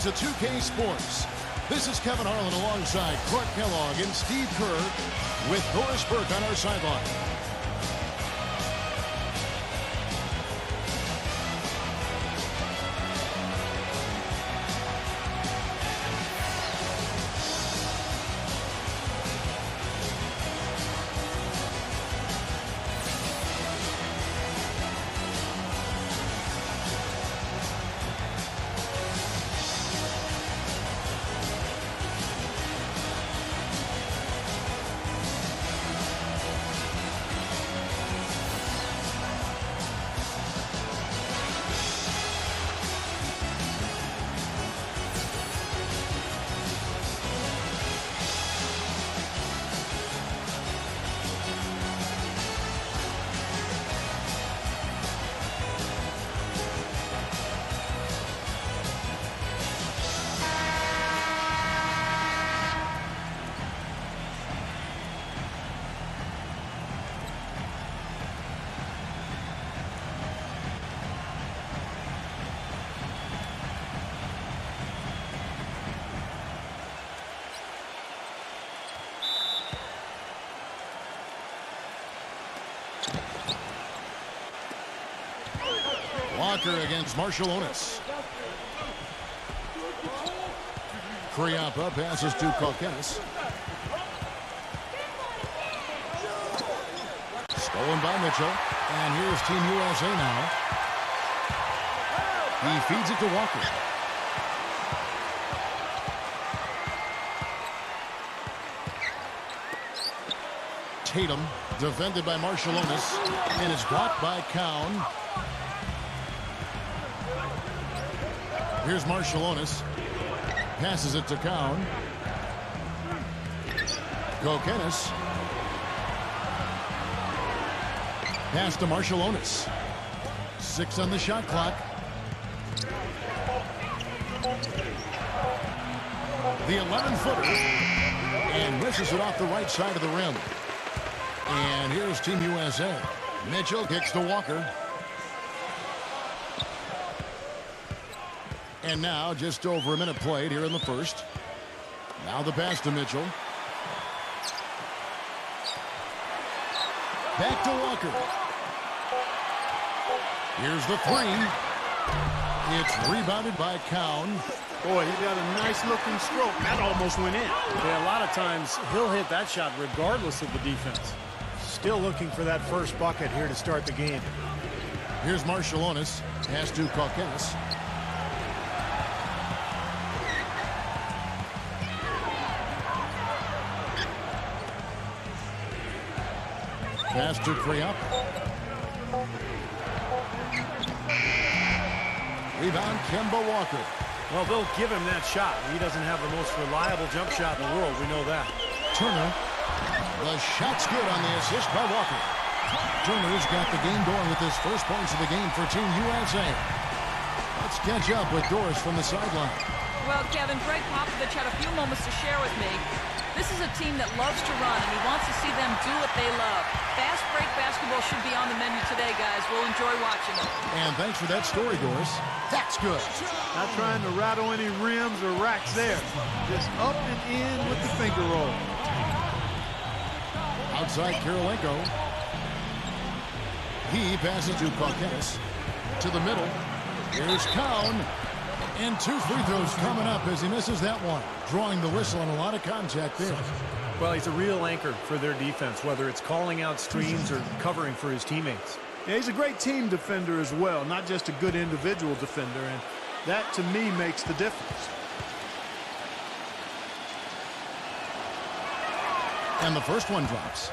to 2K Sports. This is Kevin Harlan alongside Clark Kellogg and Steve Kerr with Doris Burke on our sideline. Walker against Marshallonis. Kriapa passes to Kalkenis. Stolen by Mitchell. And here's Team USA now. He feeds it to Walker. Tatum, defended by Marshallonis, and is blocked by Cowan. Here's Marshallonis. Passes it to Cowan. Kalkenis. Pass to Marshallonis. 6 on the shot clock. The 11-footer. And misses it off the right side of the rim. And here's Team USA. Mitchell kicks to Walker. And now just over a minute played here in the first. Now the pass to Mitchell. Back to Walker. Here's the three. It's rebounded by Cowan. Boy, he got a nice looking stroke. That almost went in. Yeah, a lot of times he'll hit that shot regardless of the defense. Still looking for that first bucket here to start the game. Here's Marshallonis. Pass to Kalkenis. Pass to Kriapa. Rebound, Kemba Walker. Well, they'll give him that shot. He doesn't have the most reliable jump shot in the world. We know that. Turner. The shot's good on the assist by Walker. Turner's got the game going with his first points of the game for Team USA. Let's catch up with Doris from the sideline. Well, Kevin, Greg Popovich had a few moments to share with me. This is a team that loves to run, and he wants to see them do what they love. Fast break basketball should be on the menu today, guys. We'll enjoy watching it. And thanks for that story, Doris. That's good. Not trying to rattle any rims or racks there. Just up and in with the finger roll. Outside Kirilenko. He passes to Kalkenis. To the middle. Here's Cowan. And 2 free throws coming up as he misses that one. Drawing the whistle and a lot of contact there. Well, he's a real anchor for their defense, whether it's calling out screens or covering for his teammates. Yeah, he's a great team defender as well, not just a good individual defender, and that to me makes the difference. And the first one drops.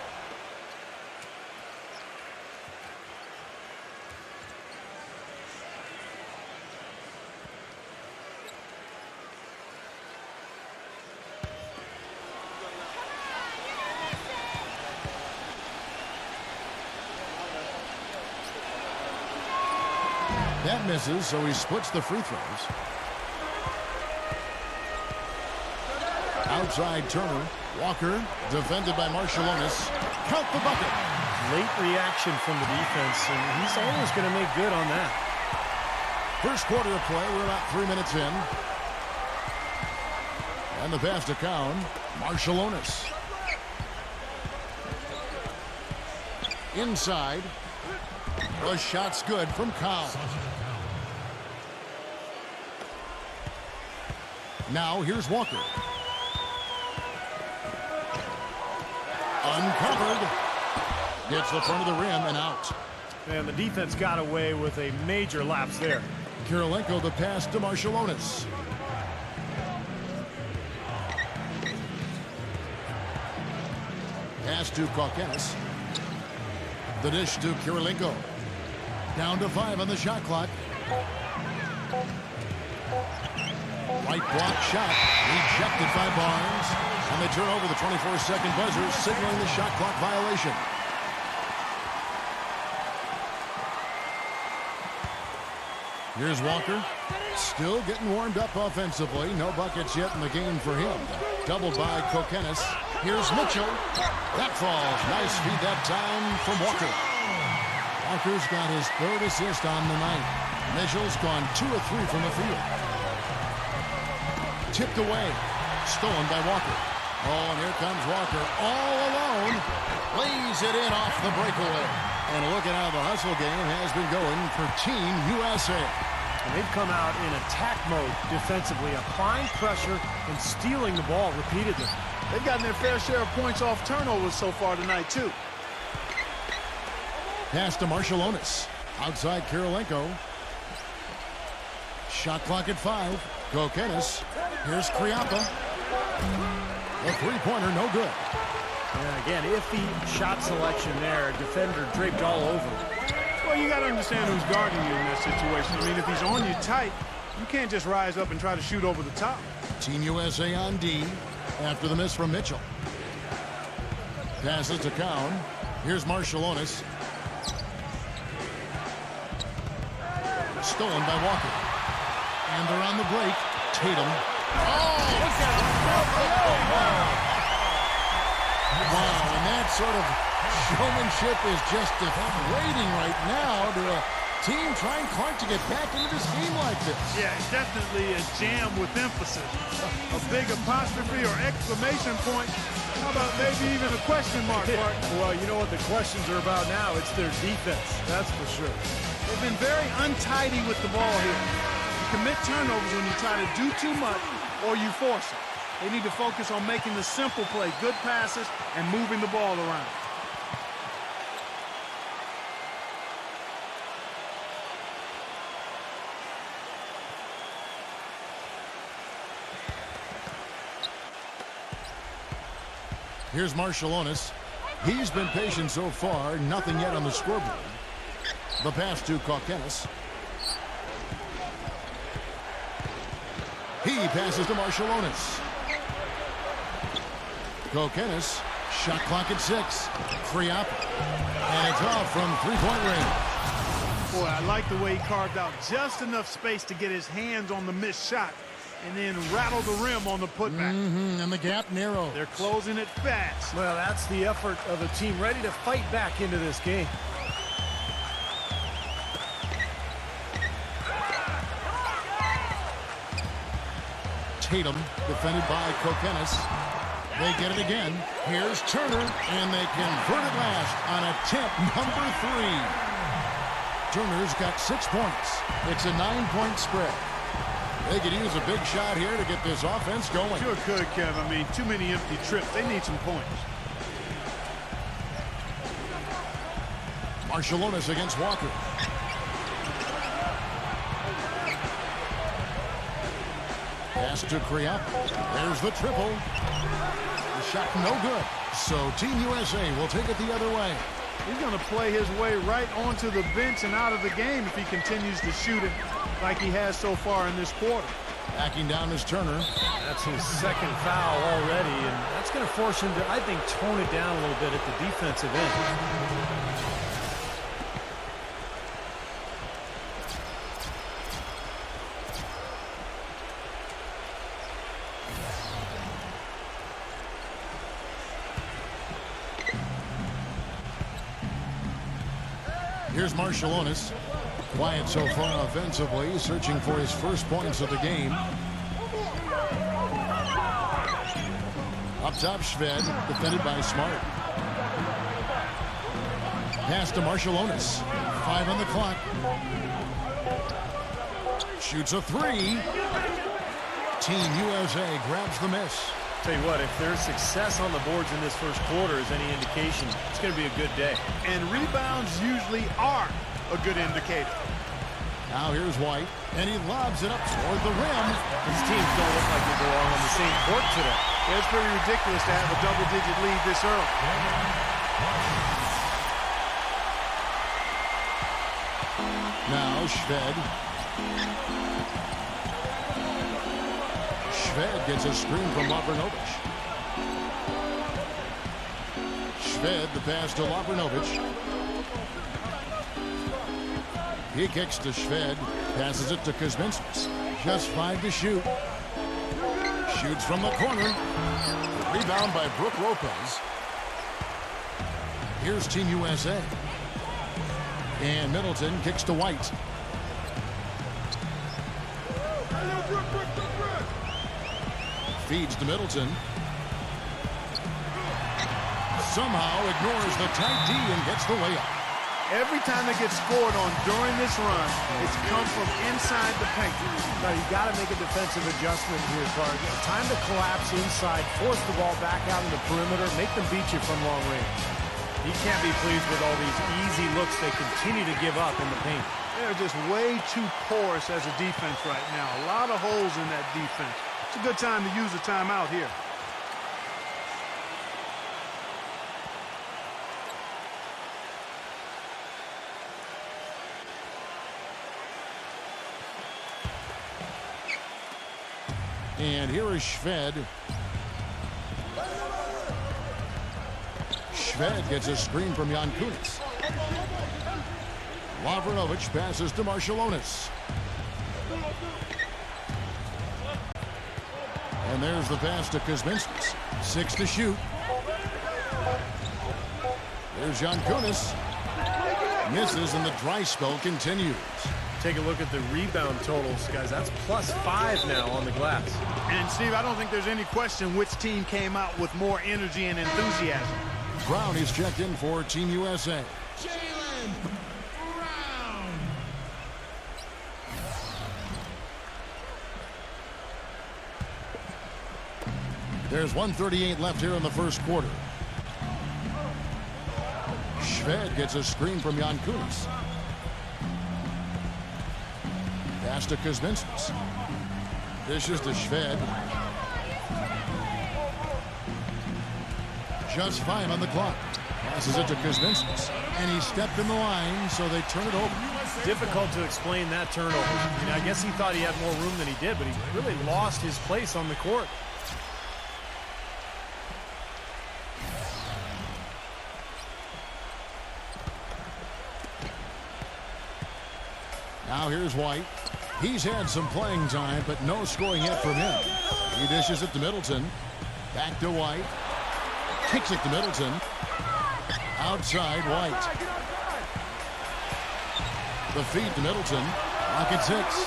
That misses, so he splits the free throws. Outside Turner. Walker, defended by Marshallonis. Count the bucket. Late reaction from the defense, and he's always going to make good on that. First quarter of play, we're about 3 minutes in. And the pass to Count. Marshallonis. Inside. The shot's good from Count. Now here's Walker. Uncovered. Gets the front of the rim and out. And the defense got away with a major lapse there. Kirilenko the pass to Marshallonis. Pass to Kokenis. The dish to Kirilenko. Down to 5 on the shot clock. Right block shot. Rejected by Barnes. And they turn over the 24-second buzzer, signaling the shot clock violation. Here's Walker. Still getting warmed up offensively. No buckets yet in the game for him. Doubled by Kokenis. Here's Mitchell. That falls. Nice feed that time from Walker. Walker's got his 3rd assist on the night. Mitchell's gone 2 of 3 from the field. Tipped away. Stolen by Walker. Oh, and here comes Walker all alone. Lays it in off the breakaway. And look at how the hustle game has been going for Team USA. And they've come out in attack mode defensively, applying pressure and stealing the ball repeatedly. They've gotten their fair share of points off turnovers so far tonight, too. Pass to Marshallonis. Outside Kirilenko. Shot clock at 5. Kokenis. Here's Kriapa. A three-pointer, no good. And again, iffy shot selection there. Defender draped all over. Well, you got to understand who's guarding you in that situation. I mean, if he's on you tight, you can't just rise up and try to shoot over the top. Team USA on D after the miss from Mitchell. Passes to Count. Here's Marshallonis. Stolen by Walker. And they're on the break. Tatum. Wow, and that sort of showmanship is just deflating right now to a team trying hard to get back into this game like this. Yeah, it's definitely a jam with emphasis. A big apostrophe or exclamation point. How about maybe even a question mark, Mark? Well, you know what the questions are about now? It's their defense, that's for sure. They've been very untidy with the ball here. You commit turnovers when you try to do too much or you force it. They need to focus on making the simple play, good passes, and moving the ball around. Here's Marshallonis. He's been patient so far. Nothing yet on the scoreboard. The pass to Kokenis. He passes to Marshallonis. Kokenis. Shot clock at 6. Free up. And it's off from three-point range. Boy, I like the way he carved out just enough space to get his hands on the missed shot and then rattle the rim on the putback. And the gap narrows. They're closing it fast. Well, that's the effort of a team ready to fight back into this game. Tatum, defended by Kokenis. They get it again. Here's Turner, and they convert it last on attempt number 3. Turner's got 6 points. It's a 9-point spread. They could use a big shot here to get this offense going. Sure could, Kev. I mean, too many empty trips. They need some points. Marshallonis against Walker. Pass to Kriapa. There's the triple. The shot no good. So Team USA will take it the other way. He's going to play his way right onto the bench and out of the game if he continues to shoot it like he has so far in this quarter. Backing down is Turner. That's his second foul already, and that's going to force him to, I think, tone it down a little bit at the defensive end. Here's Marshallonis. Quiet so far offensively, searching for his first points of the game. Up top, Shved, defended by Smart. Pass to Marshallonis. 5 on the clock. Shoots a 3. Team USA grabs the miss. Tell you what, if there's success on the boards in this first quarter is any indication, it's going to be a good day. And rebounds usually are a good indicator. Now here's White, and he lobs it up toward the rim. These teams don't look like they belong on the same court today. Yeah, it's pretty ridiculous to have a double-digit lead this early. Now Shved. Shved gets a screen from Labrinovic. Shved, the pass to Labrinovic. He kicks to Shved, passes it to Kuzminskis. Just 5 to shoot. Shoots from the corner. Rebound by Brook Lopez. Here's Team USA. And Middleton kicks to White. Feeds to Middleton. Somehow ignores the tight D and gets the layup. Every time they get scored on during this run, it's come from inside the paint. Now, you got to make a defensive adjustment here, Clark. Time to collapse inside, force the ball back out in the perimeter, make them beat you from long range. He can't be pleased with all these easy looks they continue to give up in the paint. They're just way too porous as a defense right now. A lot of holes in that defense. It's a good time to use a timeout here. And here is Shved. Shved gets a screen from Jan Kunis. Lavrinovic passes to Marshallonis. And there's the pass to Kuzminskis. 6 to shoot. There's Jan Kunis. Misses and the dry spell continues. Take a look at the rebound totals, guys. That's +5 now on the glass. And, Steve, I don't think there's any question which team came out with more energy and enthusiasm. Brown is checked in for Team USA. Jalen Brown. There's 1:38 left here in the first quarter. Shved gets a screen from Jan Kunis. Pass to Kuzminskis. Dishes to Shved. Just 5 on the clock. Passes it to Kuzminskis. And he stepped in the line, so they turn it over. Difficult to explain that turnover. I mean, I guess he thought he had more room than he did, but he really lost his place on the court. Now here's White. He's had some playing time, but no scoring yet from him. He dishes it to Middleton. Back to White. Kicks it to Middleton. Outside White. The feed to Middleton. Rocket 6.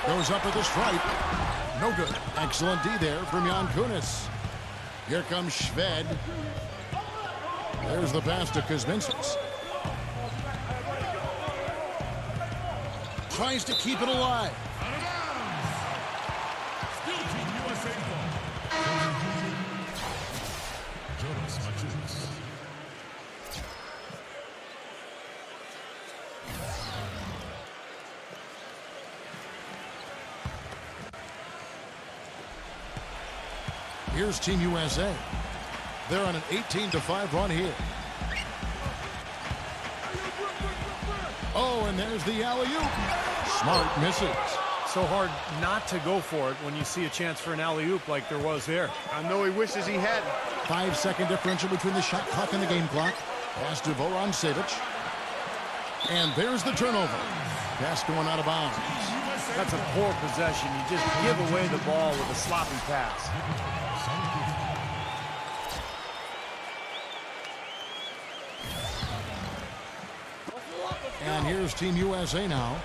Goes up at the stripe. No good. Excellent D there from Jan Kunis. Here comes Shved. There's the pass to Kuzminskis. Tries to keep it alive. Out of bounds. Still Team USA ball. Jonas Machunas. Here's Team USA. They're on an 18-5 run here. Oh, and there's the alley-oop. Smart misses. So hard not to go for it when you see a chance for an alley-oop like there was there. I know he wishes he hadn't. 5-second differential between the shot clock and the game clock. Pass to Voran Savic. And there's the turnover. Pass going out of bounds. That's a poor possession. You just give away the ball with a sloppy pass. And here's Team USA now.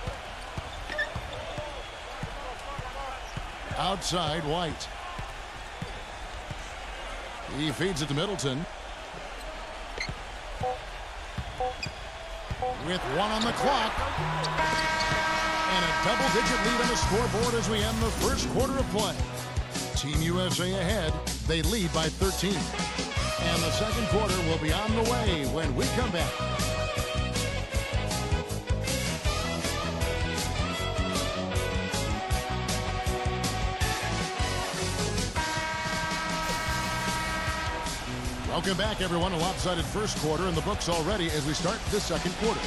Outside White. He feeds it to Middleton. With 1 on the clock. And a double-digit lead on the scoreboard as we end the first quarter of play. Team USA ahead. They lead by 13. And the second quarter will be on the way when we come back. Welcome back, everyone. A lopsided first quarter in the books already as we start the second quarter.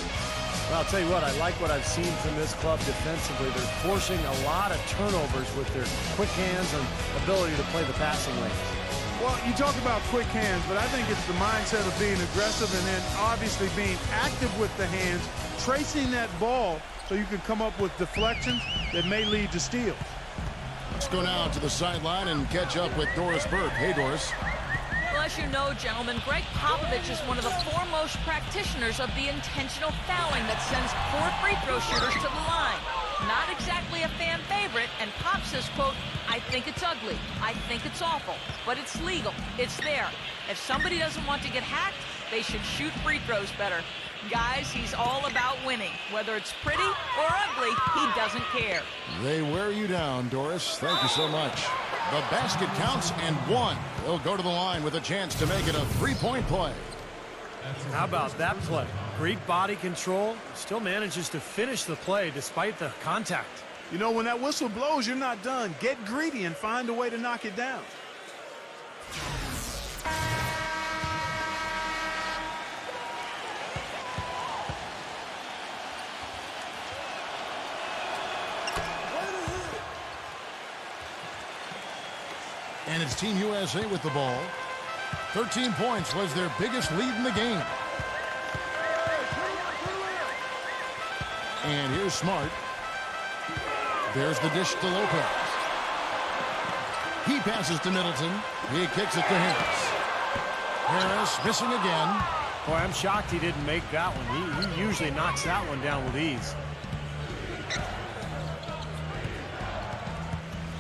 Well, I'll tell you what, I like what I've seen from this club defensively. They're forcing a lot of turnovers with their quick hands and ability to play the passing lanes. Well, you talk about quick hands, but I think it's the mindset of being aggressive and then obviously being active with the hands, tracing that ball so you can come up with deflections that may lead to steals. Let's go now to the sideline and catch up with Doris Burke. Hey, Doris. Well, as you know, gentlemen, Greg Popovich is one of the foremost practitioners of the intentional fouling that sends 4 free throw shooters to the line. Not exactly a fan favorite, and Pop says, quote, I think it's ugly, I think it's awful, but it's legal, it's there. If somebody doesn't want to get hacked, they should shoot free throws better. Guys, he's all about winning. Whether it's pretty or ugly, he doesn't care. They wear you down, Doris. Thank you so much. The basket counts and 1. They'll go to the line with a chance to make it a 3-point play. How about that play? Great body control. Still manages to finish the play despite the contact. You know, when that whistle blows, you're not done. Get greedy and find a way to knock it down. And it's Team USA with the ball. 13 points was their biggest lead in the game. And here's Smart. There's the dish to Lopez. He passes to Middleton. He kicks it to Harris. Harris missing again. Boy, I'm shocked he didn't make that one. He usually knocks that one down with ease.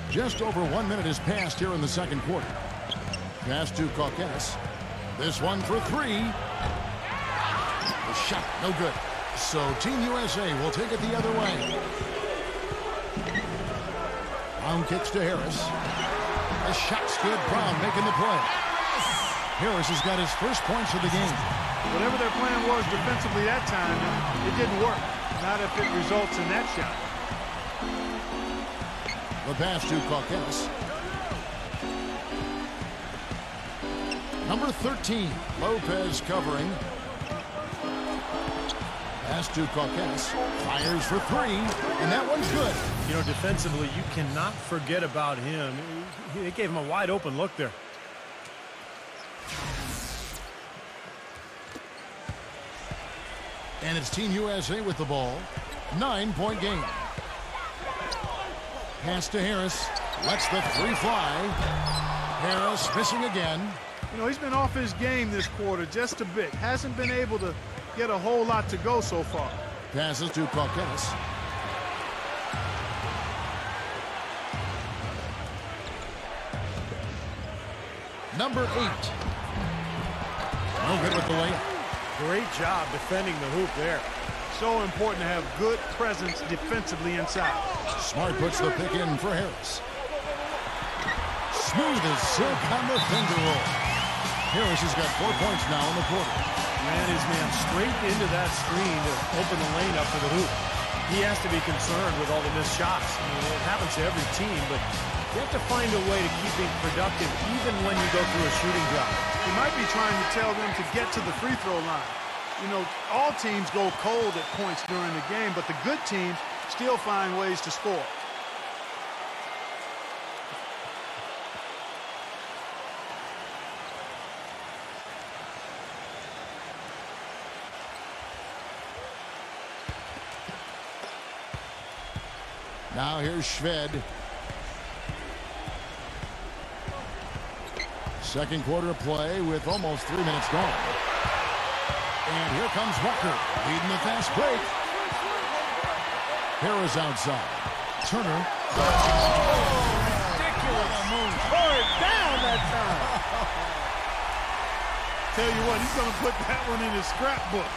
Just over 1 minute has passed here in the second quarter. Pass to Cauquenes. This one for 3. The shot, no good. So Team USA will take it the other way. Brown kicks to Harris. The shot's good. Brown making the play. Harris has got his first points of the game. Whatever their plan was defensively that time, it didn't work. Not if it results in that shot. The pass to Cauquenes. Number 13, Lopez covering. Pass to Cauquenes. Fires for 3, and that one's good. You know, defensively, you cannot forget about him. They gave him a wide open look there. And it's Team USA with the ball. 9-point game. Pass to Harris. Lets the 3 fly. Harris missing again. You know, he's been off his game this quarter just a bit. Hasn't been able to get a whole lot to go so far. Passes to Cauquenes. Number 8. No good with the layup. Great job defending the hoop there. So important to have good presence defensively inside. Smart puts the pick in for Harris. Smooth as silk on the finger roll. Harris has got 4 points now in the quarter. Ran his man straight into that screen to open the lane up for the hoop. He has to be concerned with all the missed shots. I mean, it happens to every team, but you have to find a way to keep being productive even when you go through a shooting job. He might be trying to tell them to get to the free throw line. You know, all teams go cold at points during the game, but the good teams still find ways to score. Now here's Shved. Second quarter of play with almost 3 minutes gone. And here comes Walker, leading the fast break. Harris outside. Turner. Tell you what, he's going to put that one in his scrapbook.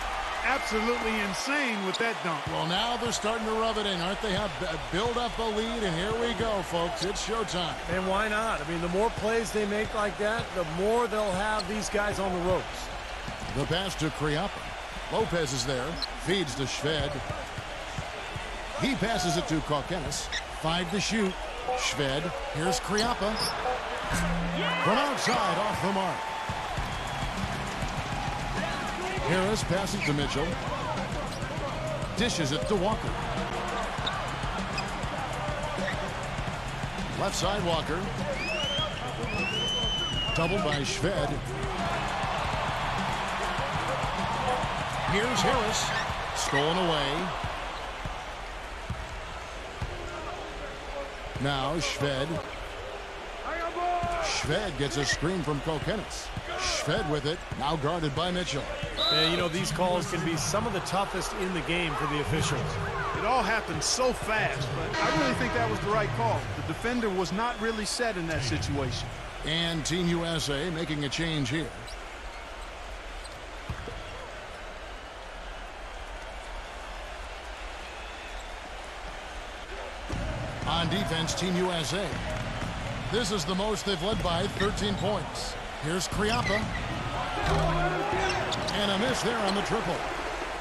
Absolutely insane with that dunk. Well, now they're starting to rub it in, aren't they? Have build up a lead, and here we go, folks. It's showtime. And why not? I mean, the more plays they make like that, the more they'll have these guys on the ropes. The pass to Kriapa. Lopez is there. Feeds to Shved. He passes it to Kokenis. 5 to shoot. Shved. Here's Kriapa. From outside, off the mark. Harris passes to Mitchell. Dishes it to Walker. Left side, Walker. Doubled by Shved. Here's Harris. Stolen away. Now Shved. Shved gets a screen from Kokenis. Shved with it. Now guarded by Mitchell. Yeah, you know, these calls can be some of the toughest in the game for the officials. It all happened so fast, but I really think that was the right call. The defender was not really set in that situation. And Team USA making a change here. On defense, Team USA. This is the most they've led by 13 points. Here's Kriapa. And a miss there on the triple.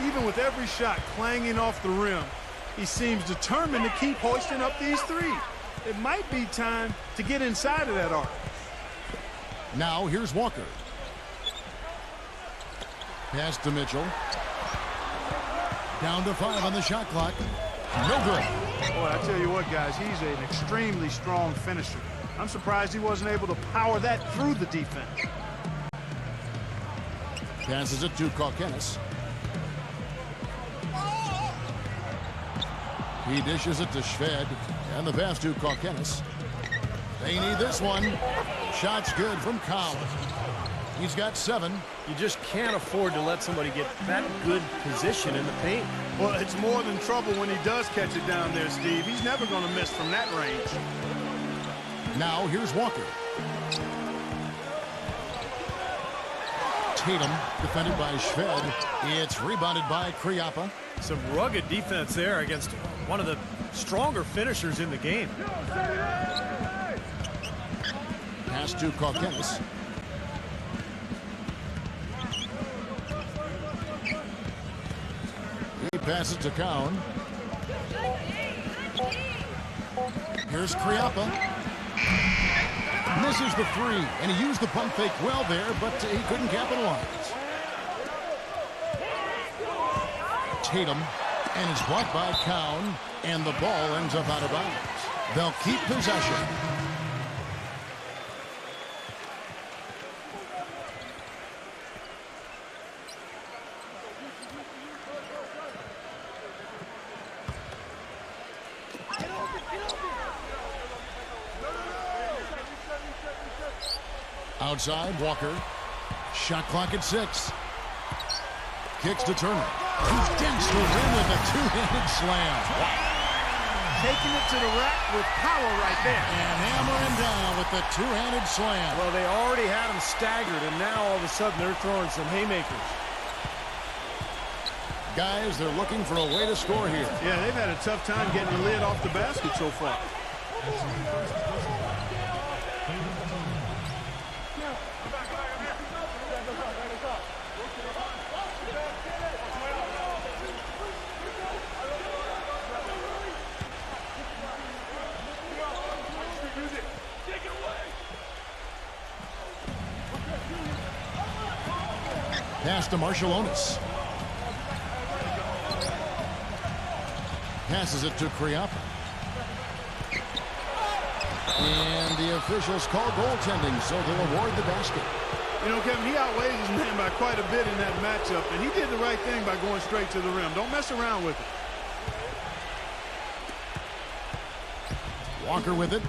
Even with every shot clanging off the rim, he seems determined to keep hoisting up these threes. It might be time to get inside of that arc. Now here's Walker. Pass to Mitchell. Down to 5 on the shot clock. No good. Boy, I tell you what, guys, he's an extremely strong finisher. I'm surprised he wasn't able to power that through the defense. Passes it to Kokenis. He dishes it to Shved. And the pass to Kokenis. They need this one. Shot's good from Cowan. He's got 7. You just can't afford to let somebody get that good position in the paint. Well, it's more than trouble when he does catch it down there, Steve. He's never going to miss from that range. Now here's Walker. Tatum, defended by Shved. It's rebounded by Kriapa. Some rugged defense there against one of the stronger finishers in the game. Pass to Kokenis. He passes to Cowan. Here's Kriapa. Misses the 3, and he used the pump fake well there, but he couldn't capitalize. Tatum, and it's blocked by Cowan, and the ball ends up out of bounds. They'll keep possession. Outside, Walker. Shot clock at 6. Kicks to Turner. He dents the rim with a two-handed slam. Taking it to the rack with power right there. And hammering down with the two-handed slam. Well, they already had him staggered, and now all of a sudden they're throwing some haymakers. Guys, they're looking for a way to score here. Yeah, they've had a tough time getting the lid off the basket so far. Pass to Marshallonis. Passes it to Kriapa. And the officials call goaltending, so they'll award the basket. You know, Kevin, he outweighs his man by quite a bit in that matchup, and he did the right thing by going straight to the rim. Don't mess around with it. Walker with it.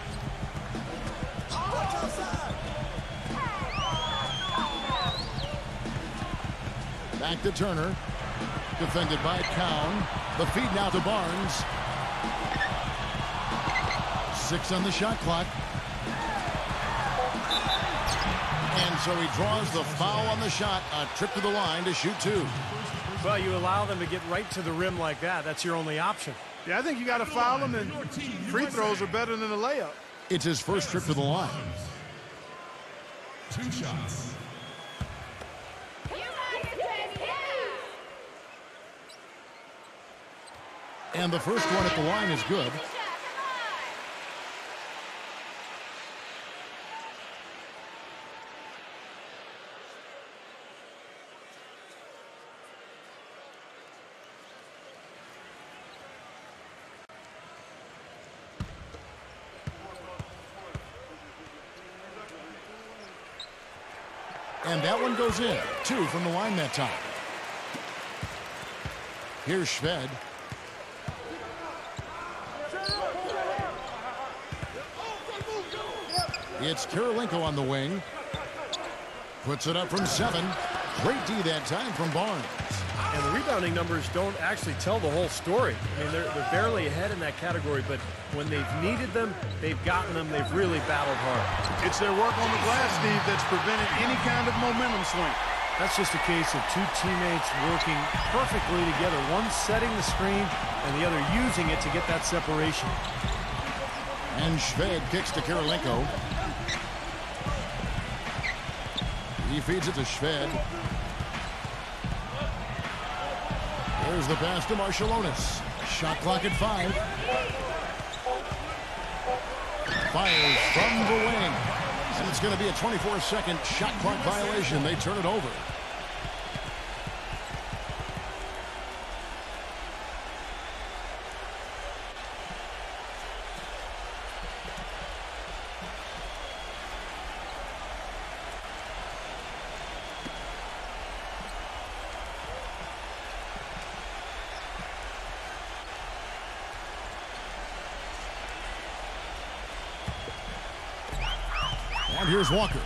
Back to Turner. Defended by Cowan. The feed now to Barnes. 6 on the shot clock. And And so he draws the foul on the shot. A trip to the line to shoot 2. Well, you allow them to get right to the rim like that. That's your only option. Yeah, I think you got to foul him, and free throws are better than a layup. It's his first trip to the line. 2 shots. And the first one at the line is good. And that one goes in. 2 from the line that time. Here's Shved. It's Kirilenko on the wing. Puts it up from 7. Great D that time from Barnes. And the rebounding numbers don't actually tell the whole story. I mean, they're barely ahead in that category, but when they've needed them, they've gotten them. They've really battled hard. It's their work on the glass, Steve, that's prevented any kind of momentum swing. That's just a case of 2 teammates working perfectly together. One setting the screen and the other using it to get that separation. And Shved kicks to Kirilenko. He feeds it to Shved. There's the pass to Marshallonis. Shot clock at 5. Fires from the wing. And it's going to be a 24-second shot clock violation. They turn it over. And here's Walker.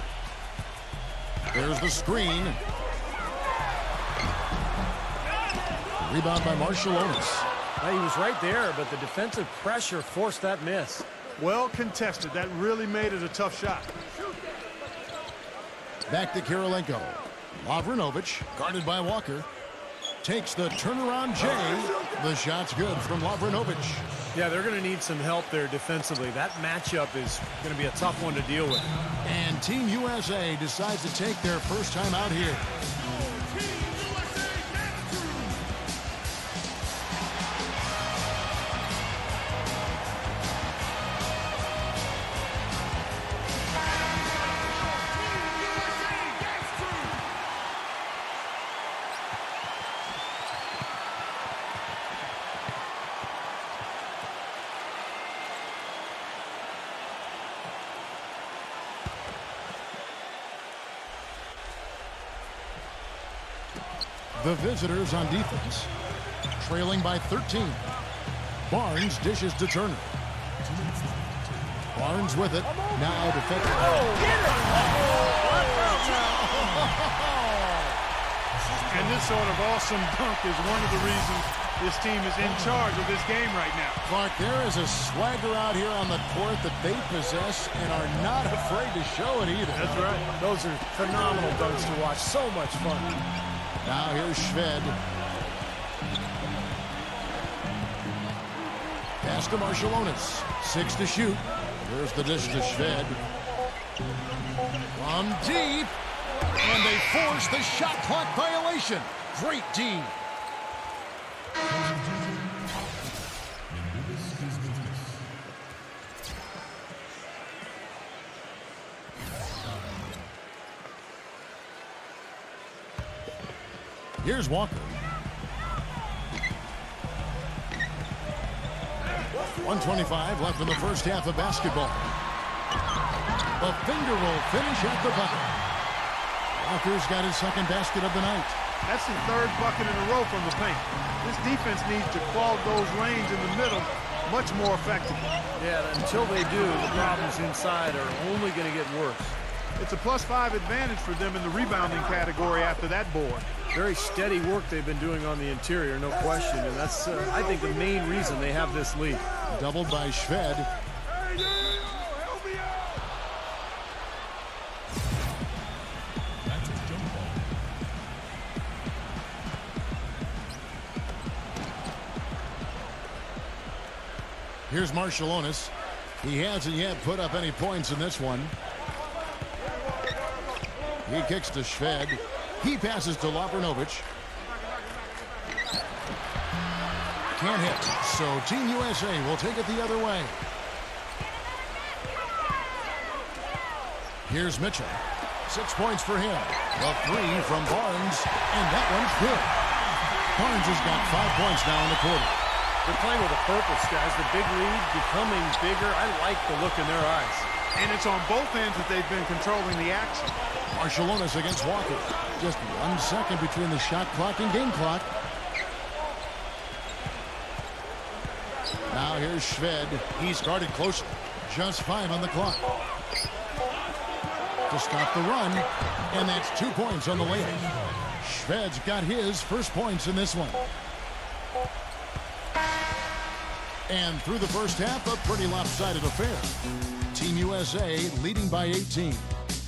There's the screen. Rebound by Marshallonis. Well, he was right there, but the defensive pressure forced that miss. Well contested. That really made it a tough shot. Back to Kirilenko. Lavrinovic, guarded by Walker. Takes the turnaround J. The shot's good from Lavrinovic. Yeah, they're going to need some help there defensively. That matchup is going to be a tough one to deal with. And Team USA decides to take their first time out here. The visitors on defense, trailing by 13. Barnes dishes to Turner. Barnes with it. Now defending. And this sort of awesome dunk is one of the reasons this team is in charge of this game right now. Clark, there is a swagger out here on the court that they possess and are not afraid to show it either. That's right. Those are phenomenal dunks to watch. So much fun. Now here's Shved. Pass to Marshallonis. 6 to shoot. There's the dish to Shved. From deep. And they force the shot clock violation. Great D. Here's Walker. 1:25 left in the first half of basketball. The finger roll finish at the bucket. Walker's got his second basket of the night. That's the third bucket in a row from the paint. This defense needs to clog those lanes in the middle much more effectively. Yeah, until they do, the problems inside are only going to get worse. It's a +5 advantage for them in the rebounding category after that board. Very steady work they've been doing on the interior, no question. And that's, I think, the main reason they have this lead. Doubled by Shved. Here's Marciulionis. He hasn't yet put up any points in this one. He kicks to Shved. He passes to Labrinovic. Can't hit. So Team USA will take it the other way. Here's Mitchell. 6 points for him. The three from Barnes, and that one's good. Barnes has got 5 points now in the quarter. They're playing with a purpose, guys. The big lead becoming bigger. I like the look in their eyes. And it's on both ends that they've been controlling the action. Marciulionis against Walker. Just 1 second between the shot clock and game clock. Now here's Shved. He's guarded closely. Just 5 on the clock. To stop the run, and that's 2 points on the layup. Shved's got his first points in this one. And through the first half, a pretty lopsided affair. Team USA leading by 18.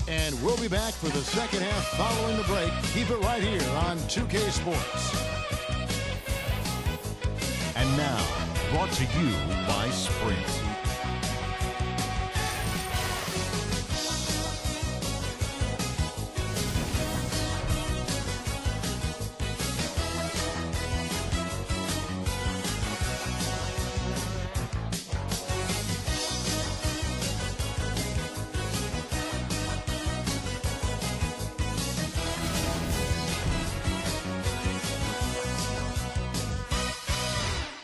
And we'll be back for the second half following the break. Keep it right here on 2K Sports. And now, brought to you by Sprint.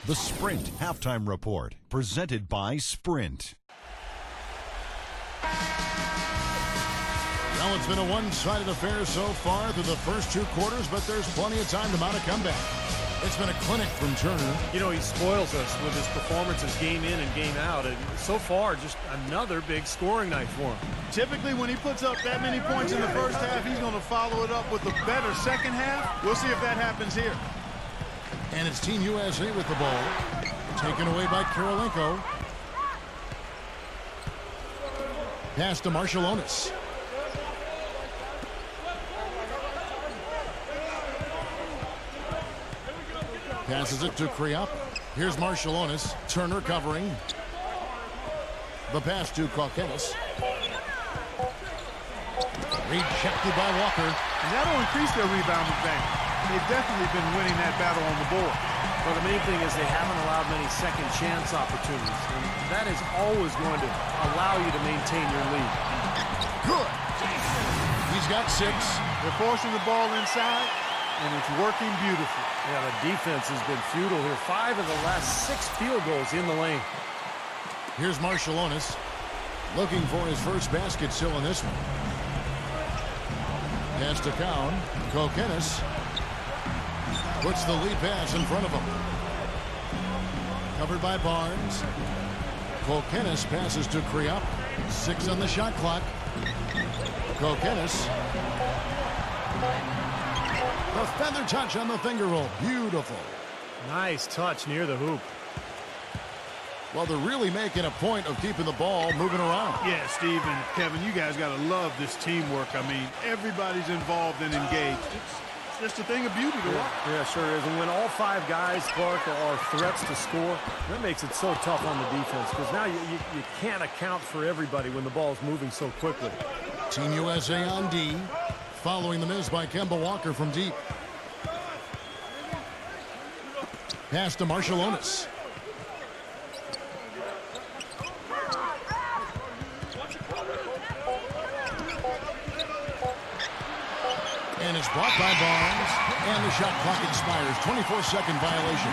The Sprint Halftime Report, presented by Sprint. Well, it's been a one-sided affair so far through the first 2 quarters, but there's plenty of time to mount a comeback. It's been a clinic from Turner. You know, he spoils us with his performances game in and game out. And so far, just another big scoring night for him. Typically, when he puts up that many points in the first half, he's going to follow it up with a better second half. We'll see if that happens here. And it's Team USA with the ball. Taken away by Kirilenko. Pass to Marciulionis. Passes it to Kriop. Here's Marciulionis. Turner covering. The pass to Kokenis. Rejected by Walker. And that'll increase their rebounding bank. They've definitely been winning that battle on the board. Well, the main thing is they haven't allowed many second chance opportunities. And that is always going to allow you to maintain your lead. Good. He's got 6. They're forcing the ball inside, and it's working beautifully. Yeah, the defense has been futile here. 5 of the last 6 field goals in the lane. Here's Marciulionis. Looking for his first basket still in this one. Pass to Cowan. Kokenis puts the lead pass in front of him. Covered by Barnes. Kokenis passes to Kriop. 6 on the shot clock. Kokenis. The feather touch on the finger roll. Beautiful. Nice touch near the hoop. Well, they're really making a point of keeping the ball moving around. Yeah, Steve and Kevin, you guys got to love this teamwork. I mean, everybody's involved and engaged. It's just a thing of beauty to watch. Yeah, sure is. And when all 5 guys, Clark, are threats to score, that makes it so tough on the defense because now you can't account for everybody when the ball is moving so quickly. Team USA on D, following the miss by Kemba Walker from deep. Pass to Marciulionis. And it's blocked by Barnes. And the shot clock expires. 24-second violation.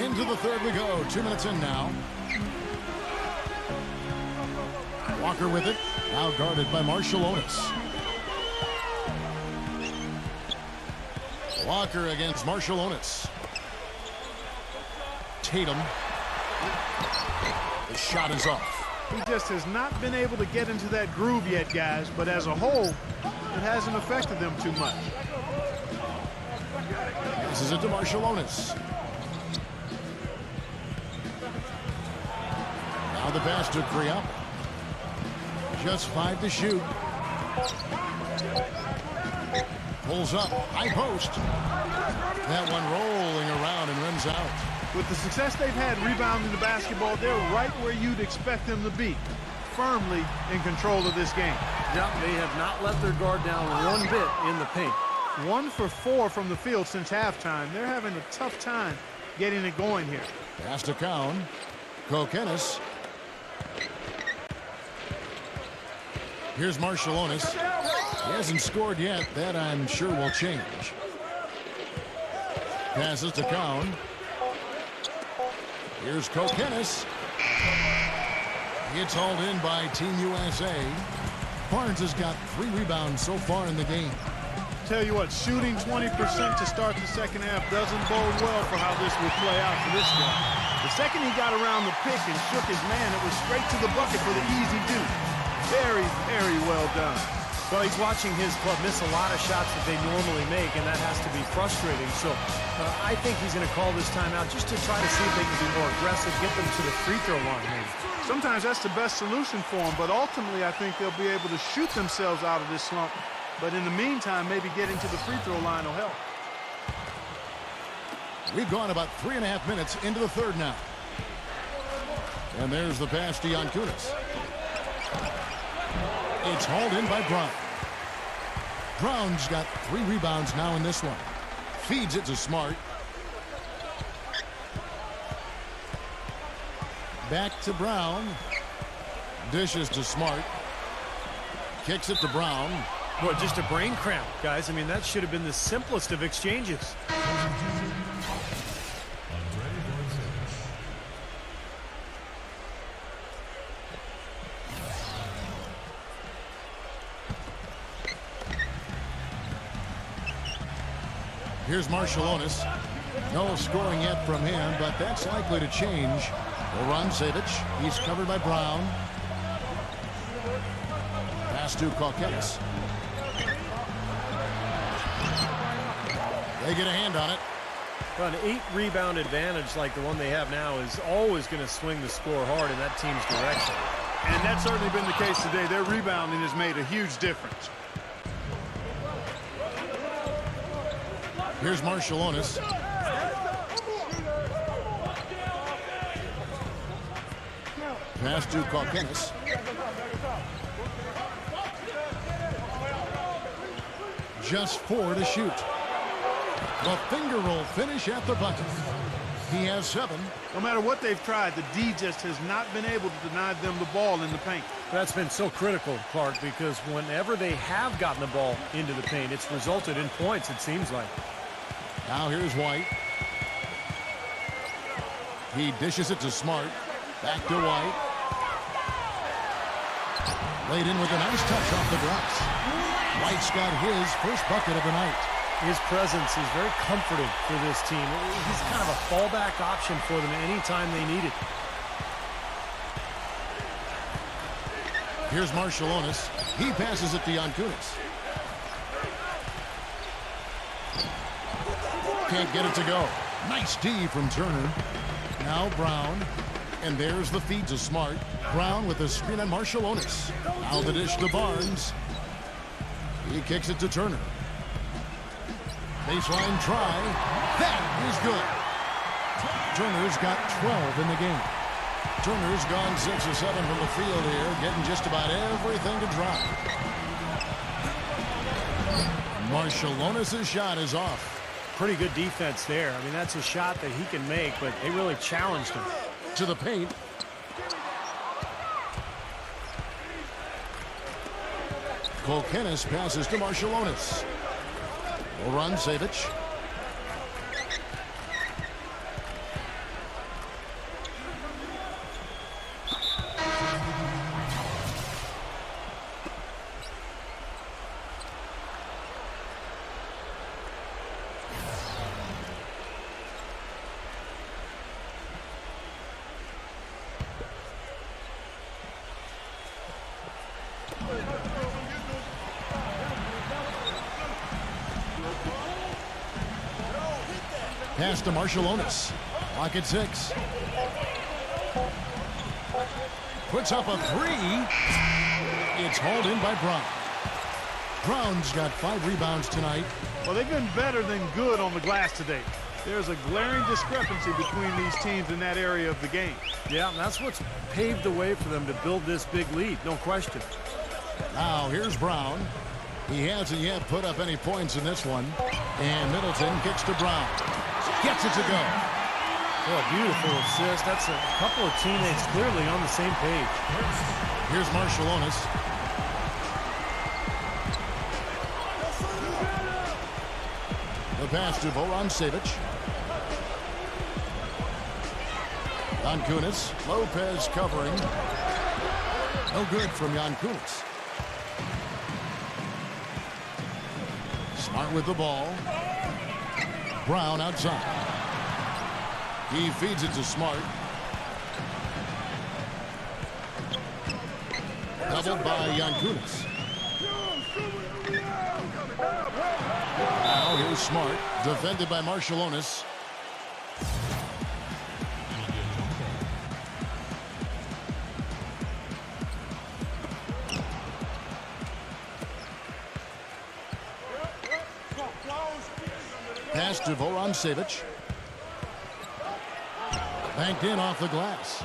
Into the third we go. 2 minutes in now. Walker with it. Now guarded by Marciulionis. Walker against Marciulionis. Tatum. The shot is off. He just has not been able to get into that groove yet, guys. But as a whole, it hasn't affected them too much. Passes it to Marciulionis. Now the pass to Kriop. Just 5 to shoot. Pulls up, high post. That one rolling around and rims out. With the success they've had rebounding the basketball, they're right where you'd expect them to be, firmly in control of this game. Yep, they have not let their guard down one bit in the paint. 1 for 4 from the field since halftime. They're having a tough time getting it going here. Pass to Cowan. Kokenis. Here's Marshallonis. He hasn't scored yet. That, I'm sure, will change. Passes to Cowan. Here's Kokenis. It's hauled in by Team USA. Barnes has got 3 rebounds so far in the game. Tell you what, shooting 20% to start the second half doesn't bode well for how this will play out for this guy. The second he got around the pick and shook his man, it was straight to the bucket for the easy deuce. Very, very well done. Well, he's watching his club miss a lot of shots that they normally make, and that has to be frustrating. So I think he's going to call this timeout just to try to see if they can be more aggressive, get them to the free throw line. Sometimes that's the best solution for them, but ultimately I think they'll be able to shoot themselves out of this slump. But in the meantime, maybe getting to the free throw line will help. We've gone about 3.5 minutes into the third now. And there's the pass to Yankunis. It's hauled in by Brown. Brown's got 3 rebounds now in this one. Feeds it to Smart. Back to Brown. Dishes to Smart. Kicks it to Brown. Boy, just a brain cramp, guys. I mean, that should have been the simplest of exchanges. Here's Marshallonis. No scoring yet from him, but that's likely to change. Will run Savic. He's covered by Brown. Pass to Kokenis. They get a hand on it. Well, an 8-rebound advantage like the one they have now is always going to swing the score hard in that team's direction. And that's certainly been the case today. Their rebounding has made a huge difference. Here's Marshallonis. Pass to Kokenis. Just 4 to shoot. The finger roll finish at the bucket. He has 7. No matter what they've tried, the D just has not been able to deny them the ball in the paint. That's been so critical, Clark, because whenever they have gotten the ball into the paint, it's resulted in points, it seems like. Now here's White. He dishes it to Smart. Back to White. Laid in with a nice touch off the glass. White's got his first bucket of the night. His presence is very comforting for this team. He's kind of a fallback option for them anytime they need it. Here's Marshallonis. He passes it to Yankunis. Can't get it to go. Nice D from Turner. Now Brown. And there's the feed to Smart. Brown with the screen on Marshallonis. Now the dish to Barnes. He kicks it to Turner. Baseline try. That is good. Turner's got 12 in the game. Turner's gone 6 or 7 from the field here, getting just about everything to drop. Marshallonis' shot is off. Pretty good defense there. I mean, that's a shot that he can make, but they really challenged him. To the paint. Kokenis passes to Marshallonis. Will run Savic. Pass to Marshallonis. Clock at 6. Puts up a 3. It's hauled in by Brown. Brown's got 5 rebounds tonight. Well, they've been better than good on the glass today. There's a glaring discrepancy between these teams in that area of the game. Yeah, and that's what's paved the way for them to build this big lead, no question. Now here's Brown. He hasn't yet put up any points in this one. And Middleton kicks to Brown. Gets it to go. Oh, a beautiful assist. That's a couple of teammates clearly on the same page. Here's Marshallonis. The pass to Voron-Savic. Jankunas. Lopez covering. No good from Jankunas. Smart with the ball. Brown outside. He feeds it to Smart. Doubled by Jankunas. Now here's Smart. Defended by Marshallonis. Pass to Voron-Savic. Banked in off the glass.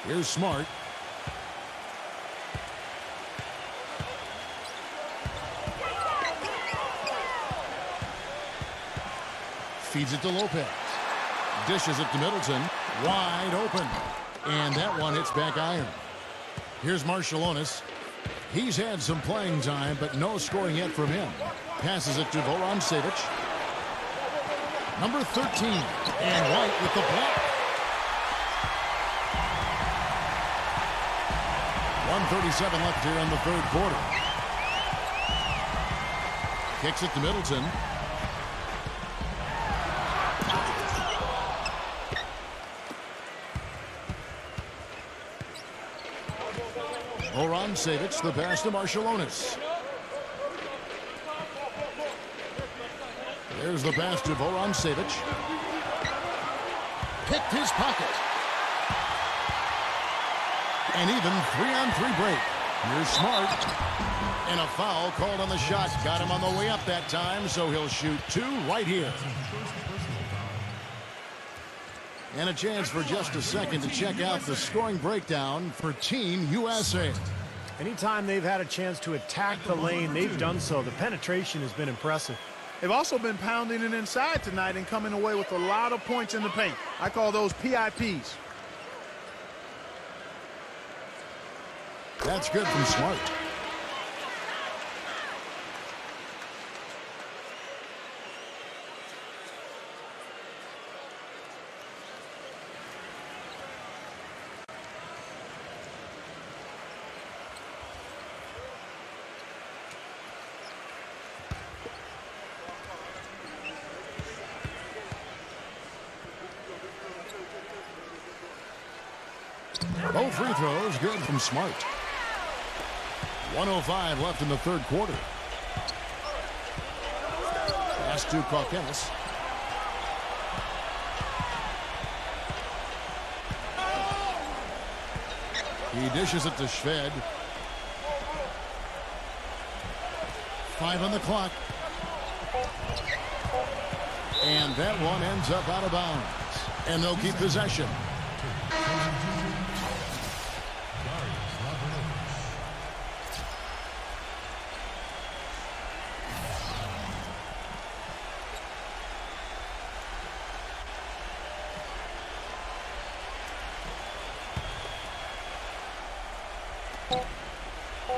Here's Smart. Feeds it to Lopez. Dishes it to Middleton. Wide open. And that one hits back iron. Here's Marshallonis. He's had some playing time, but no scoring yet from him. Passes it to Voron-Savic. Number 13. And White with the block. 1:37 left here in the third quarter. Kicks it to Middleton. Voron-Savic, the pass to Marshallonis. There's the pass to Voron-Savic. Picked his pocket. And even 3-on-3 break. Here's Smart. And a foul called on the shot. Got him on the way up that time, so he'll shoot 2 right here. And a chance for just a second to check out the scoring breakdown for Team USA. Anytime they've had a chance to attack the lane, they've done so. The penetration has been impressive. They've also been pounding it inside tonight and coming away with a lot of points in the paint. I call those PIPs. That's good from Smart. Both free throws good from Smart. 1:05 left in the third quarter. Pass to Kaukenis. He dishes it to Shved. 5 on the clock. And that one ends up out of bounds. And they'll keep possession.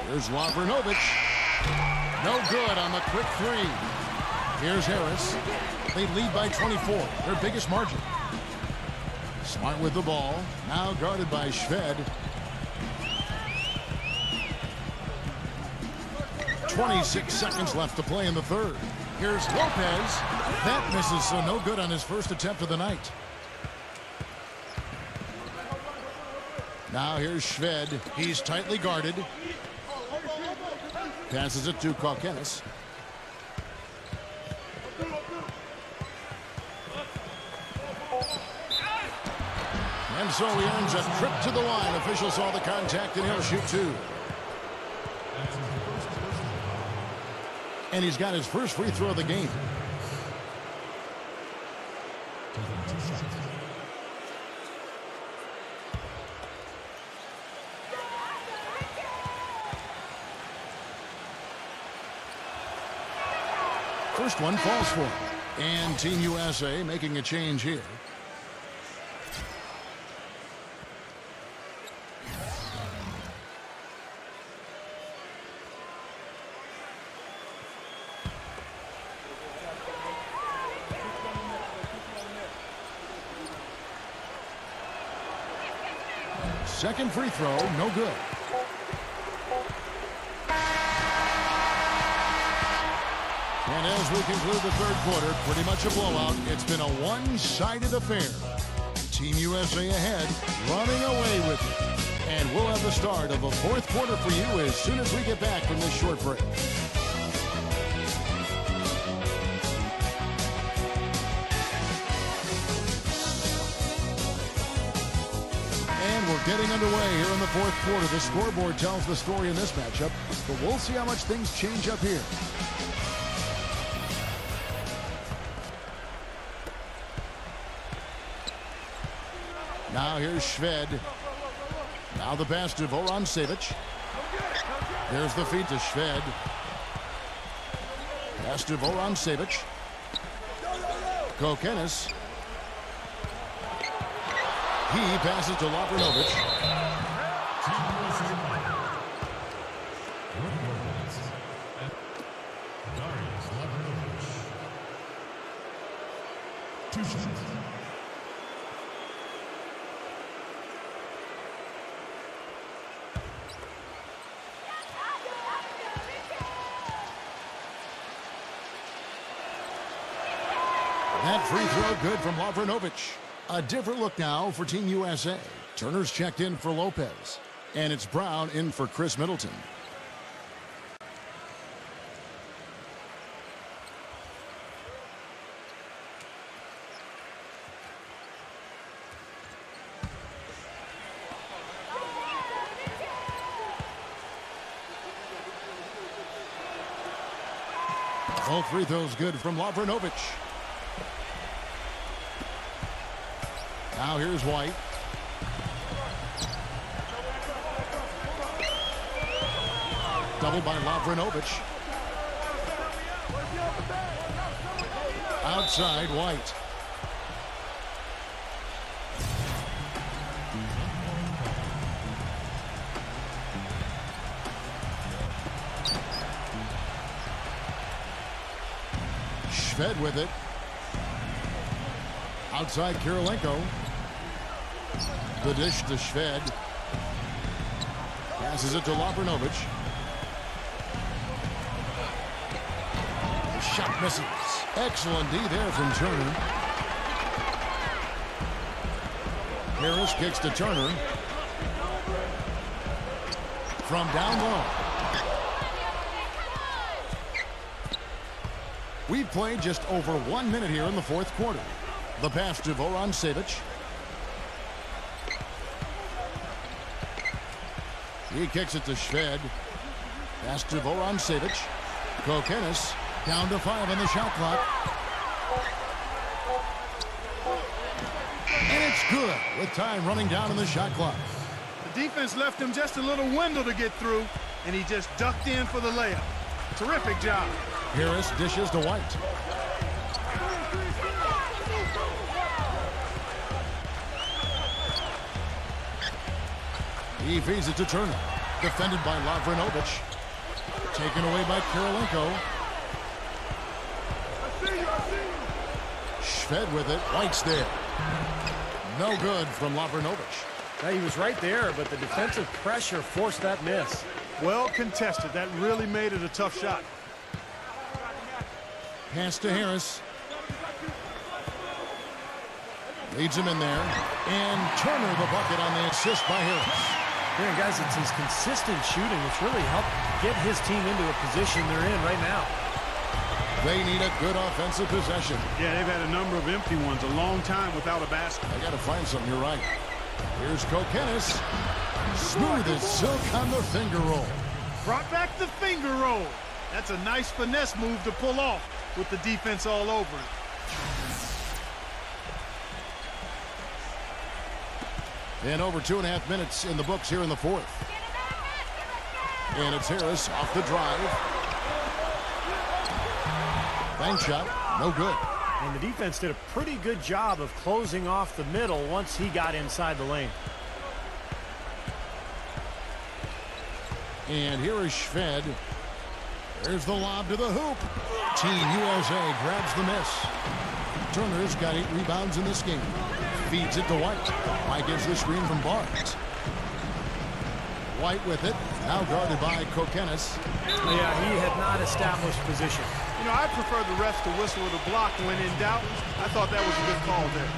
Here's Lavrinovic. No good on the quick 3. Here's Harris. They lead by 24, their biggest margin. Smart with the ball. Now guarded by Shved. 26 seconds left to play in the third. Here's Lopez. That misses, so no good on his first attempt of the night. Now here's Shved. He's tightly guarded. Passes it to Kaukenis. And so he earns a trip to the line. Officials saw the contact, and he'll shoot 2. And he's got his first free throw of the game. First one falls for him. And Team USA making a change here. Second free throw, no good. And as we conclude the third quarter, pretty much a blowout. It's been a one-sided affair. Team USA ahead, running away with it. And we'll have the start of the fourth quarter for you as soon as we get back from this short break. And we're getting underway here in the fourth quarter. The scoreboard tells the story in this matchup, but we'll see how much things change up here. Now here's Shved. Now the pass to Vorontsevich. There's the feed to Shved. Pass to Vorontsevich. Kokenis. He passes to Lavrinovic. That free throw good from Lavrinovic. A different look now for Team USA. Turner's checked in for Lopez. And it's Brown in for Chris Middleton. Both free throws good from Lavrinovic. Now here's White. Doubled by Lavrinovic. Outside White. Shved with it. Outside Kirilenko. The dish to Shved. Passes it to Lavrinovic. The shot misses. Excellent D there from Turner. Harris kicks to Turner. From down low. We've played just over 1 minute here in the fourth quarter. The pass to Vorontsevich. He kicks it to Shved. Pass to Vorontsevich. Kokenis down to 5 on the shot clock. And it's good with time running down on the shot clock. The defense left him just a little window to get through, and he just ducked in for the layup. Terrific job. Harris dishes to White. He feeds it to Turner. Defended by Lavrinovic. Taken away by Kirilenko. Shved with it. White's there. No good from Lavrinovic. Now, he was right there, but the defensive pressure forced that miss. Well contested. That really made it a tough shot. Pass to Harris. Leads him in there. And Turner the bucket on the assist by Harris. Man, guys, it's his consistent shooting which really helped get his team into a position they're in right now. They need a good offensive possession. Yeah, they've had a number of empty ones, a long time without a basket. I got to find something. You're right. Here's Kokenis. Smooth as silk on the finger roll. Brought back the finger roll. That's a nice finesse move to pull off with the defense all over it. And over 2.5 minutes in the books here in the fourth. And it's Harris off the drive. Bank shot, no good. And the defense did a pretty good job of closing off the middle once he got inside the lane. And here is Schved. There's the lob to the hoop. Team USA grabs the miss. Turner's got 8 rebounds in this game. Feeds it to White. White gives the screen from Barnes. White with it. Now guarded by Kokenis. Yeah, he had not established position. You know, I prefer the refs to whistle with a block when in doubt. I thought that was a good call there.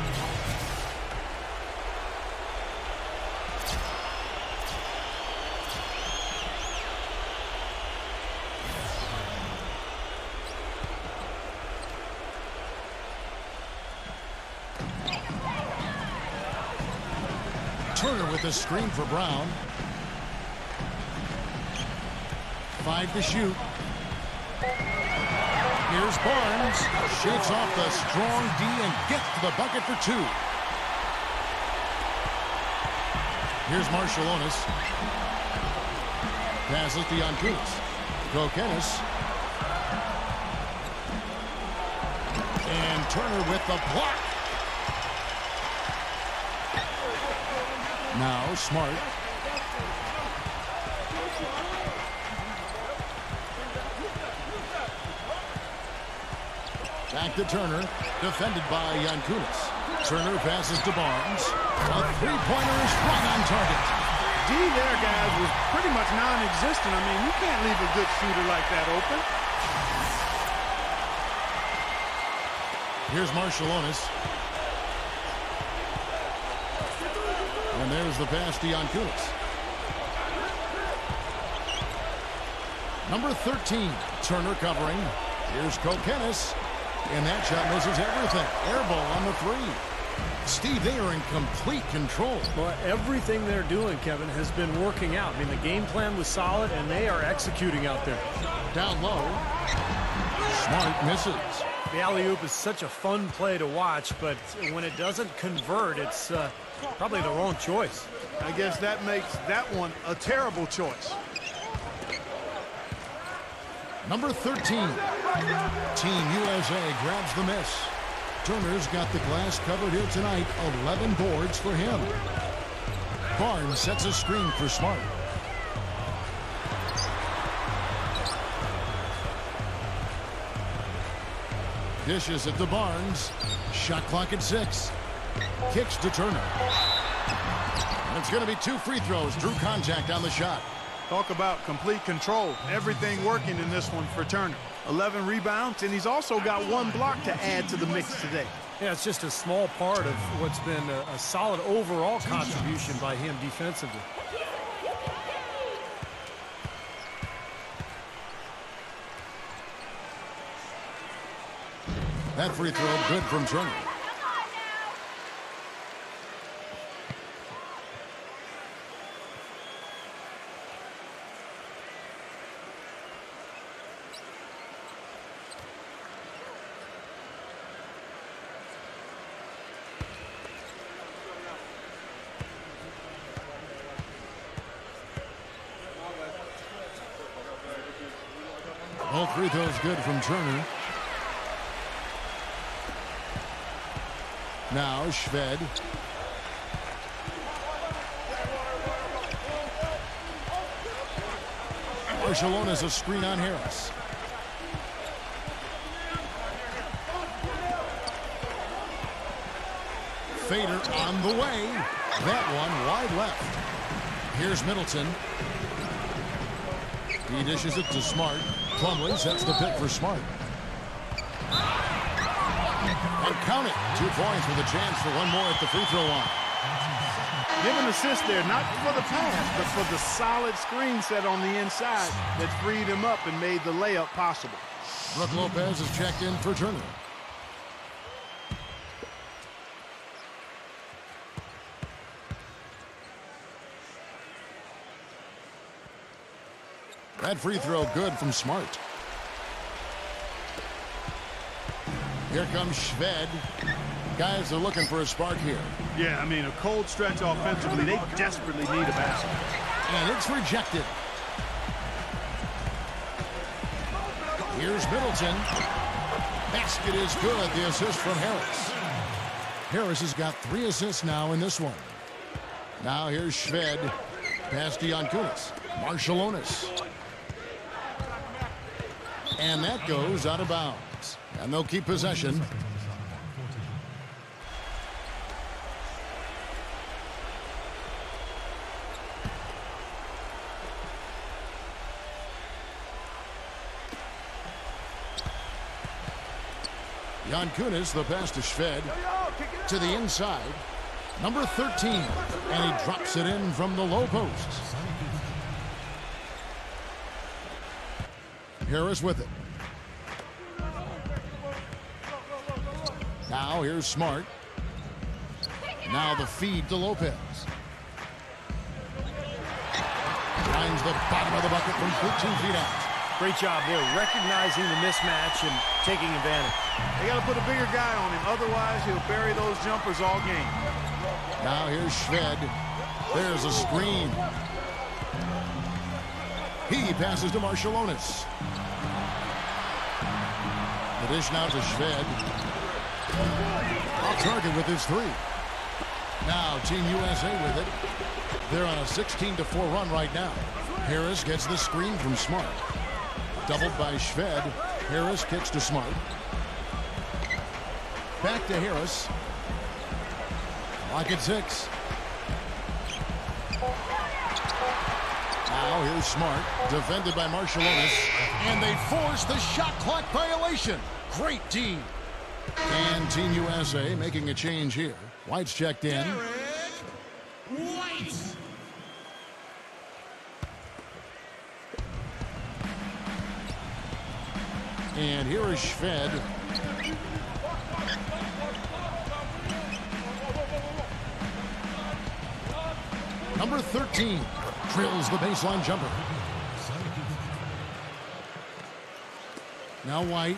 Turner with the screen for Brown. 5 to shoot. Here's Barnes. Shakes off the strong D and gets to the bucket for 2. Here's Marshallonis. Passes to Yankunis. Kokenis. And Turner with the block. Now Smart. Back to Turner, defended by Yankunis. Turner passes to Barnes. A three-pointer is right on target. D there, guys, was pretty much non-existent. I mean, you can't leave a good shooter like that open. Here's Marshallonis. And there's the pass to Yankunis. Number 13, Turner covering. Here's Kokenis. And that shot misses everything. Air ball on the 3. Steve, they are in complete control. Well, everything they're doing, Kevin, has been working out. I mean, the game plan was solid, and they are executing out there. Down low. Smart misses. The alley-oop is such a fun play to watch, but when it doesn't convert, it's probably the wrong choice. I guess that makes that one a terrible choice. Number 13, Team USA grabs the miss. Turner's got the glass covered here tonight. 11 boards for him. Barnes sets a screen for Smart. Dishes it to Barnes. Shot clock at 6. Kicks to Turner. And it's going to be 2 free throws. Drew contact on the shot. Talk about complete control. Everything working in this one for Turner. 11 rebounds, and he's also got 1 block to add to the mix today. Yeah, it's just a small part of what's been a solid overall contribution by him defensively. That free throw good from Turner. All free throws good from Turner. Now Schved. Marshallonis a screen on Harris. Fader on the way. That one wide left. Here's Middleton. He dishes it to Smart. Plumlee sets the pick for Smart. And count it. 2 points with a chance for 1 more at the free throw line. Give an assist there, not for the pass, but for the solid screen set on the inside that freed him up and made the layup possible. Brook Lopez is checked in for Turner. That free throw good from Smart. Here comes Shved. Guys are looking for a spark here. Yeah, I mean, a cold stretch offensively. They desperately need a basket. And it's rejected. Here's Middleton. Basket is good. The assist from Harris. Harris has got 3 assists now in this one. Now here's Shved. Pass to Yankunis. Marshallonis. And that goes out of bounds. And they'll keep possession. Yankunis, the pass to Shved. To the inside. Number 13. And he drops it in from the low post. Harris with it. Now here's Smart. Now the feed to Lopez. Finds the bottom of the bucket from 13 feet out. Great job there, recognizing the mismatch and taking advantage. They got to put a bigger guy on him. Otherwise, he'll bury those jumpers all game. Now here's Shved. There's a screen. He passes to Marshallonis. The dish now to Shved. Off target with his 3. Now Team USA with it. They're on a 16-4 run right now. Harris gets the screen from Smart. Doubled by Shved. Harris kicks to Smart. Back to Harris. Lock at 6. Now here's Smart. Defended by Marshallonis. And they force the shot clock violation. Great D. And Team USA making a change here. White's checked in. White. And here is Shved. Number 13 drills the baseline jumper. Now White.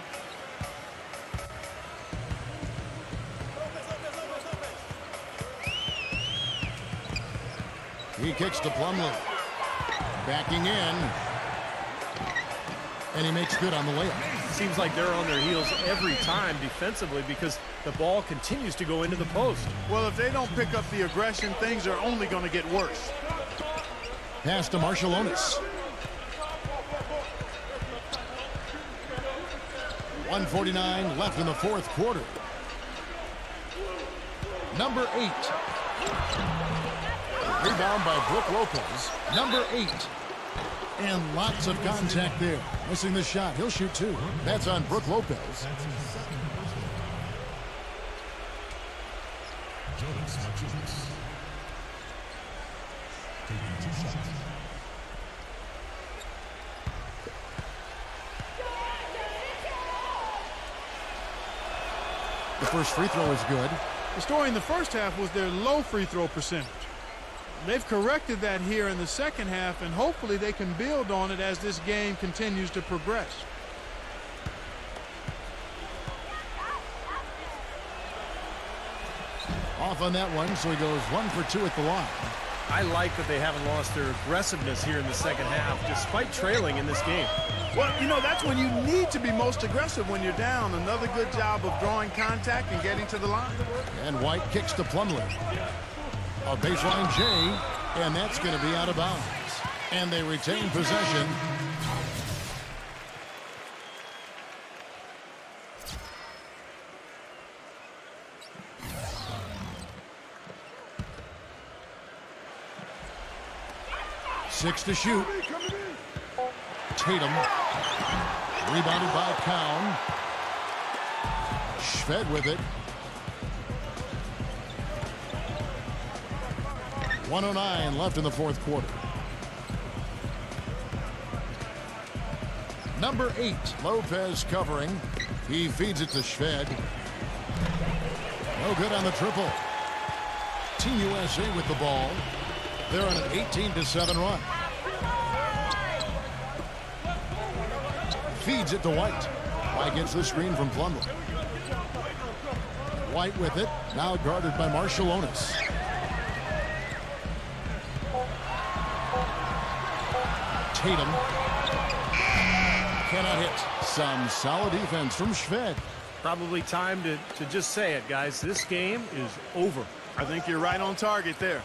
He kicks to Plumlee. Backing in. And he makes good on the layup. Seems like they're on their heels every time defensively because the ball continues to go into the post. Well, if they don't pick up the aggression, things are only going to get worse. Pass to Marshallonis. 1:49 left in the 4th quarter. Number 8. Rebound by Brook Lopez. Number 8. And lots of contact there. Missing the shot. He'll shoot 2. That's on Brook Lopez. The first free throw is good. The story in the first half was their low free throw percentage. They've corrected that here in the second half, and hopefully they can build on it as this game continues to progress. Off on that one, so he goes 1 for 2 at the line. I like that they haven't lost their aggressiveness here in the second half, despite trailing in this game. Well, you know, that's when you need to be most aggressive when you're down. Another good job of drawing contact and getting to the line. And White kicks to Plumlee. A baseline J, and that's going to be out of bounds. And they retain possession. Six to shoot. Tatum. Rebounded by Cowan. Shved with it. 1:09 left in the 4th quarter. Number 8, Lopez covering. He feeds it to Shved. No good on the triple. Team USA with the ball. They're on an 18-7 run. Feeds it to White. White gets the screen from Plumlee. White with it. Now guarded by Marshallonis. Tatum. Cannot hit. Some solid defense from Shved. Probably time to just say it, guys. This game is over. I think you're right on target there.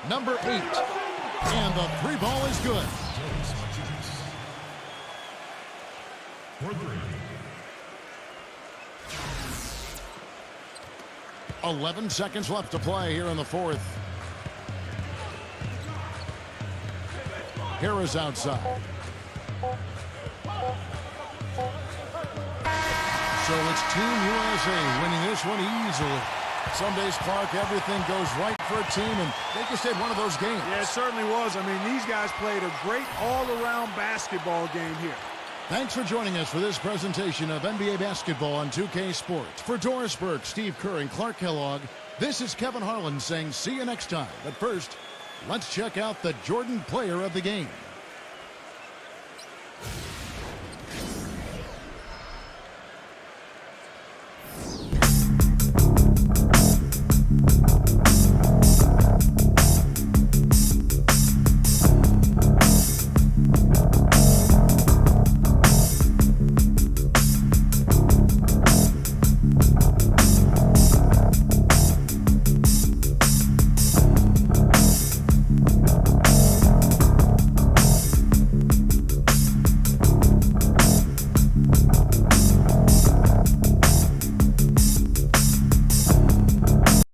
Number 8. And the three ball is good. For 3. 11 seconds left to play here in the fourth. Harris outside. So it's Team USA winning this one easily. Some days, Clark, everything goes right for a team, and they just had one of those games. Yeah, it certainly was. I mean, these guys played a great all-around basketball game here. Thanks for joining us for this presentation of NBA basketball on 2K Sports. For Doris Burke, Steve Kerr, and Clark Kellogg, this is Kevin Harlan saying see you next time. But first, let's check out the Jordan player of the game.